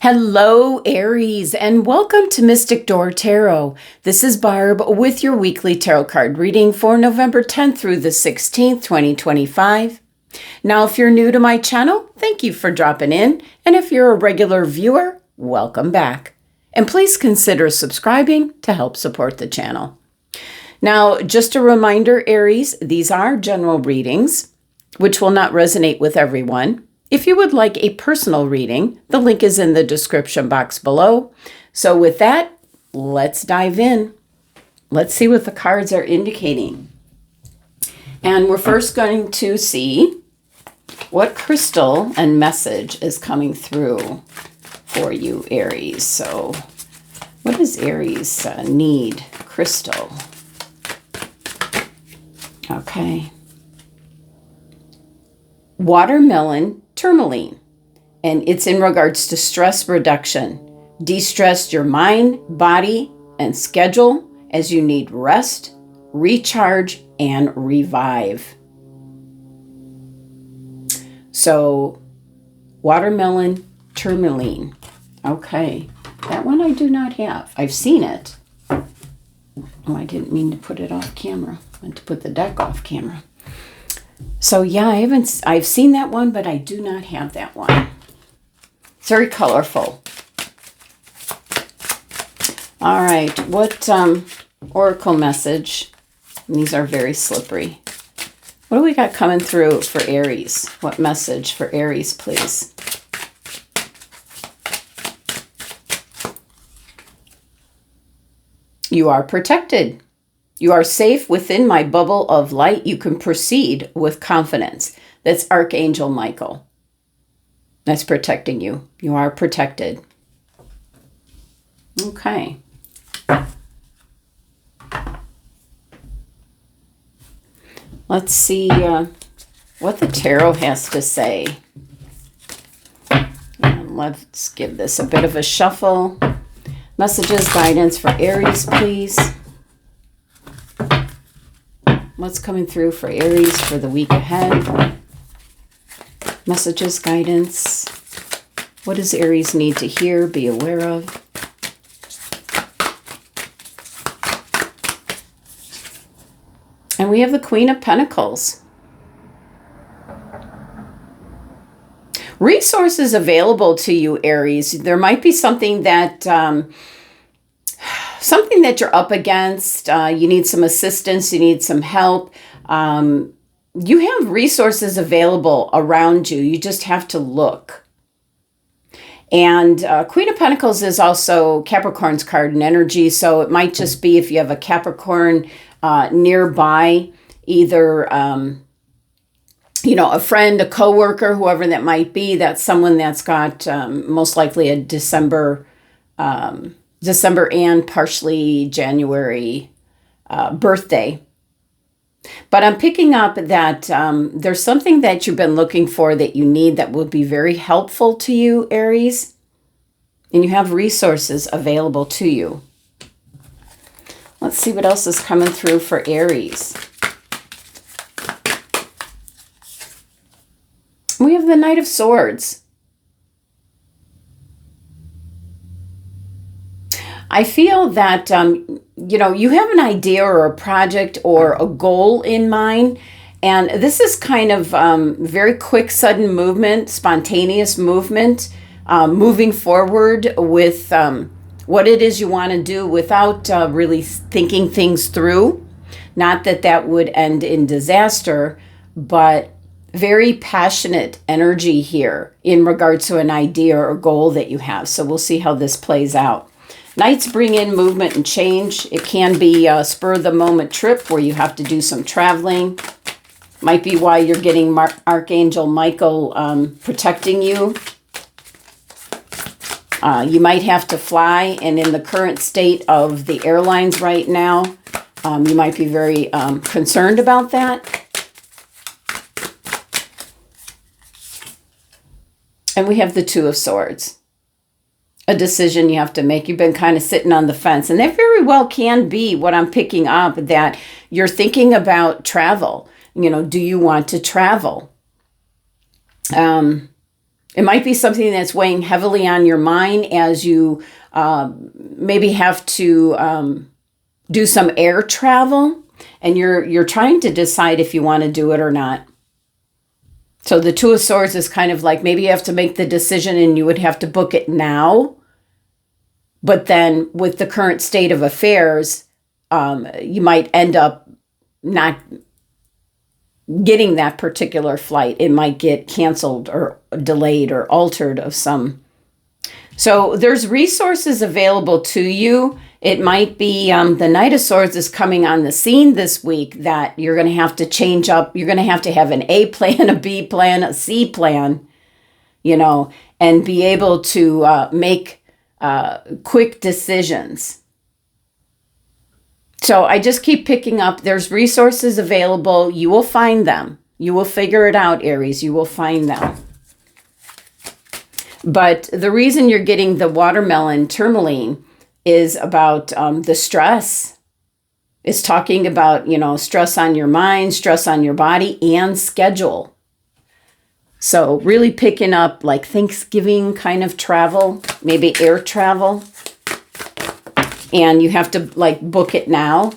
Hello, Aries, and welcome to Mystic Door Tarot. This is Barb with your weekly tarot card reading for November 10th through the 16th, 2025. Now, if you're new to my channel, thank you for dropping in, and if you're a regular viewer, welcome back. And please consider subscribing to help support the channel. Now, just a reminder, Aries, these are general readings, which will not resonate with everyone. If you would like a personal reading, the link is in the description box below. So with that, let's dive in. Let's see what the cards are indicating. And we're first going to see what crystal and message is coming through for you, Aries. So what does Aries need? Crystal. Okay. Watermelon tourmaline, and it's in regards to stress reduction. De-stress your mind, body, and schedule as you need rest, recharge, and revive. So, watermelon tourmaline. Okay, that one I do not have. I've seen it. Oh, I didn't mean to put it off camera. I meant to put the deck off camera. So yeah, I've seen that one, but I do not have that one. It's very colorful. All right, what oracle message? And these are very slippery. What do we got coming through for Aries? What message for Aries, please? You are protected. You are safe within my bubble of light. You can proceed with confidence. That's Archangel Michael. That's protecting you. You are protected. Okay. Let's see what the tarot has to say. And let's give this a bit of a shuffle. Messages, guidance for Aries, please. What's coming through for Aries for the week ahead? Messages, guidance. What does Aries need to hear, be aware of? And we have the Queen of Pentacles. Resources available to you, Aries. There might be something that you're up against. You need some assistance. You need some help. You have resources available around you. You just have to look. And Queen of Pentacles is also Capricorn's card and energy. So it might just be if you have a Capricorn nearby, either a friend, a coworker, whoever that might be. That's someone that's got most likely a December and partially January birthday. But I'm picking up that there's something that you've been looking for that you need that will be very helpful to you, Aries. And you have resources available to you. Let's see what else is coming through for Aries. We have the Knight of Swords. I feel that, you have an idea or a project or a goal in mind. And this is kind of very quick, sudden movement, spontaneous movement, moving forward with what it is you want to do without really thinking things through. Not that that would end in disaster, but very passionate energy here in regards to an idea or goal that you have. So we'll see how this plays out. Knights bring in movement and change. It can be a spur-of-the-moment trip where you have to do some traveling. Might be why you're getting Archangel Michael protecting you. You might have to fly, and in the current state of the airlines right now, you might be very concerned about that. And we have the Two of Swords. A decision you have to make. You've been kind of sitting on the fence. And that very well can be what I'm picking up, that you're thinking about travel. Do you want to travel? It might be something that's weighing heavily on your mind as you maybe have to do some air travel, and you're trying to decide if you want to do it or not. So the Two of Swords is kind of like maybe you have to make the decision and you would have to book it now. But then with the current state of affairs, you might end up not getting that particular flight. It might get canceled or delayed or altered of some. So there's resources available to you. It might be the Knight of Swords is coming on the scene this week that you're going to have to change up. You're going to have an A plan, a B plan, a C plan, and be able to make quick decisions. So I just keep picking up. There's resources available. You will find them. You will figure it out, Aries. You will find them. But the reason you're getting the watermelon tourmaline is about the stress. It's talking about, stress on your mind, stress on your body, and schedule. So really picking up like Thanksgiving kind of travel, maybe air travel. And you have to like book it now.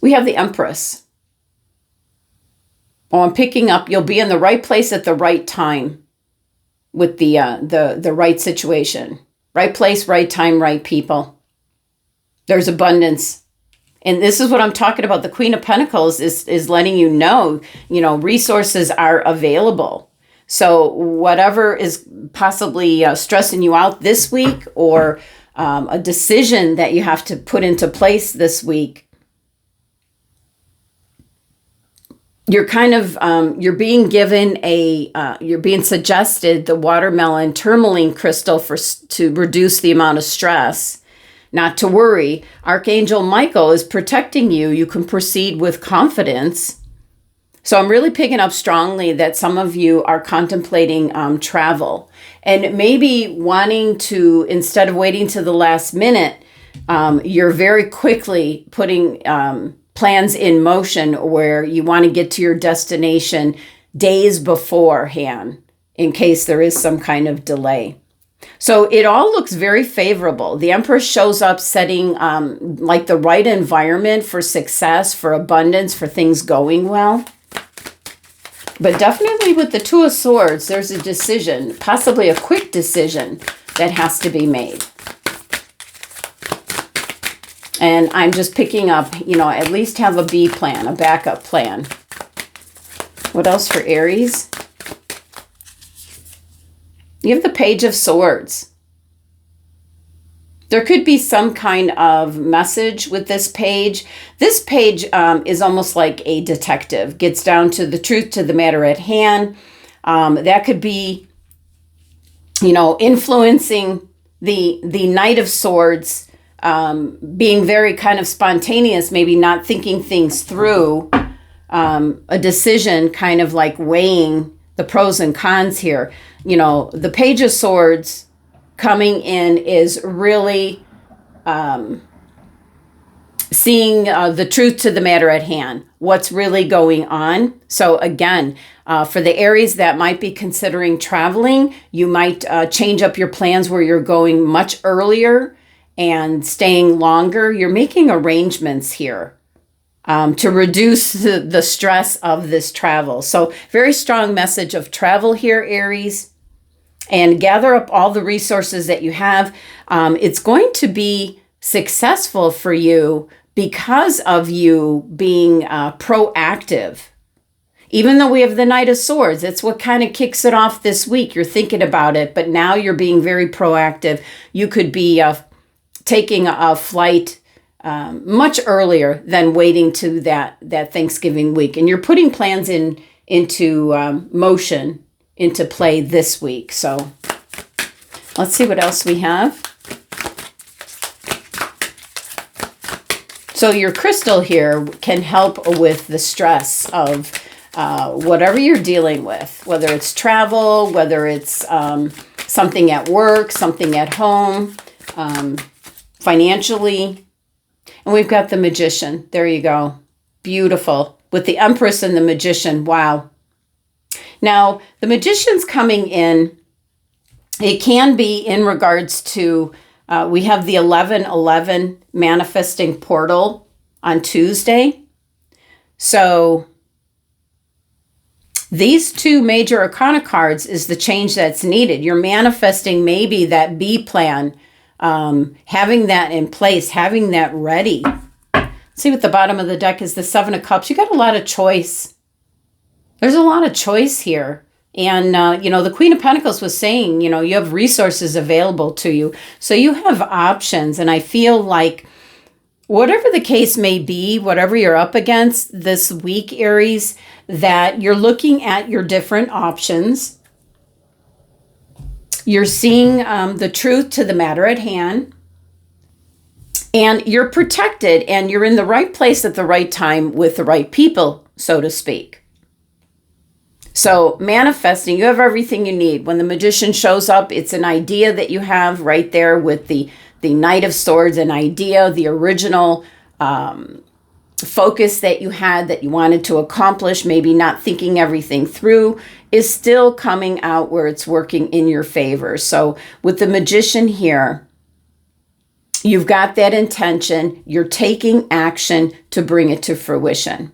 We have the Empress. Oh, I'm picking up, you'll be in the right place at the right time with the right situation. Right place, right time, right people. There's abundance. And this is what I'm talking about. The Queen of Pentacles is letting you know, resources are available. So whatever is possibly stressing you out this week, or a decision that you have to put into place this week, you're kind of, you're being given you're being suggested the watermelon tourmaline crystal to reduce the amount of stress. Not to worry. Archangel Michael is protecting you. You can proceed with confidence. So I'm really picking up strongly that some of you are contemplating travel and maybe wanting to, instead of waiting to the last minute, you're very quickly putting plans in motion where you want to get to your destination days beforehand in case there is some kind of delay. So it all looks very favorable. The Empress shows up setting like the right environment for success, for abundance, for things going well. But definitely with the Two of Swords, there's a decision, possibly a quick decision that has to be made. And I'm just picking up, at least have a B plan, a backup plan. What else for Aries? You have the Page of Swords. There could be some kind of message with this page. This page is almost like a detective, gets down to the truth, to the matter at hand. That could be, influencing the Knight of Swords, being very kind of spontaneous, maybe not thinking things through, a decision kind of like weighing the pros and cons here. The Page of Swords coming in is really seeing the truth to the matter at hand, what's really going on. So again, for the Aries that might be considering traveling, you might change up your plans where you're going much earlier and staying longer. You're making arrangements here to reduce the stress of this travel. So very strong message of travel here, Aries. And gather up all the resources that you have. It's going to be successful for you because of you being proactive. Even though we have the Knight of Swords, it's what kind of kicks it off this week. You're thinking about it, but now you're being very proactive. You could be taking a flight much earlier than waiting to that Thanksgiving week. And you're putting plans into motion, into play this week. So let's see what else we have. So your crystal here can help with the stress of whatever you're dealing with, whether it's travel, whether it's something at work, something at home, financially. And we've got the Magician. There you go. Beautiful. With the Empress and the Magician. Wow. Now, the Magician's coming in. It can be in regards to, we have the 11/11 manifesting portal on Tuesday. So these two major arcana cards is the change that's needed. You're manifesting maybe that B plan, having that in place, having that ready. See what the bottom of the deck is, the Seven of Cups. You got a lot of choice. There's a lot of choice here. And, the Queen of Pentacles was saying, you have resources available to you. So you have options. And I feel like whatever the case may be, whatever you're up against this week, Aries, that you're looking at your different options. You're seeing the truth to the matter at hand. And you're protected and you're in the right place at the right time with the right people, so to speak. So manifesting, you have everything you need. When the Magician shows up, it's an idea that you have right there with the Knight of Swords, an idea, the original focus that you had that you wanted to accomplish, maybe not thinking everything through, is still coming out where it's working in your favor. So with the Magician here, you've got that intention. You're taking action to bring it to fruition.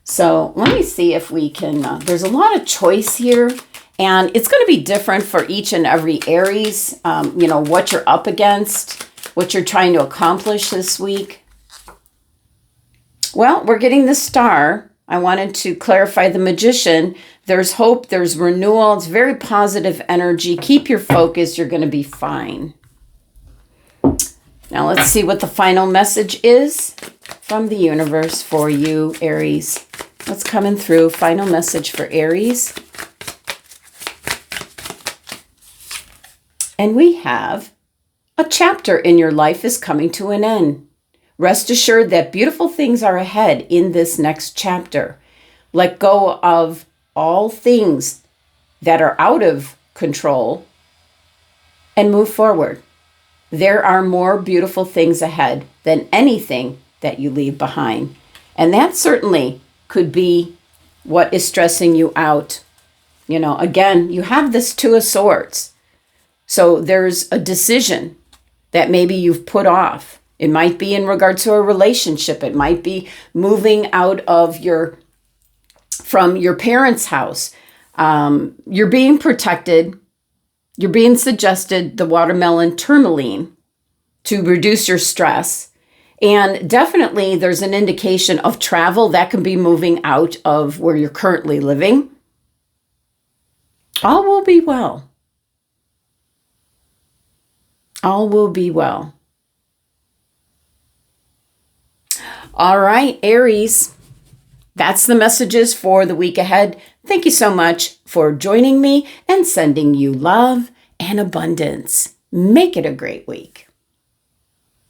So let me see if we can, there's a lot of choice here, and it's going to be different for each and every Aries, what you're up against, what you're trying to accomplish this week. Well, we're getting the Star. I wanted to clarify the Magician. There's hope, there's renewal. It's very positive energy. Keep your focus. You're going to be fine. Now let's see what the final message is from the universe for you, Aries. What's coming through? Final message for Aries. And we have a chapter in your life is coming to an end. Rest assured that beautiful things are ahead in this next chapter. Let go of all things that are out of control and move forward. There are more beautiful things ahead than anything that you leave behind. And that certainly could be what is stressing you out. Again, you have this Two of Swords. So there's a decision that maybe you've put off. It might be in regard to a relationship. It might be moving out of from your parents' house. You're being protected. You're being suggested the watermelon tourmaline to reduce your stress. And definitely there's an indication of travel that can be moving out of where you're currently living. All will be well. All will be well. All right, Aries, that's the messages for the week ahead. Thank you so much for joining me and sending you love and abundance. Make it a great week.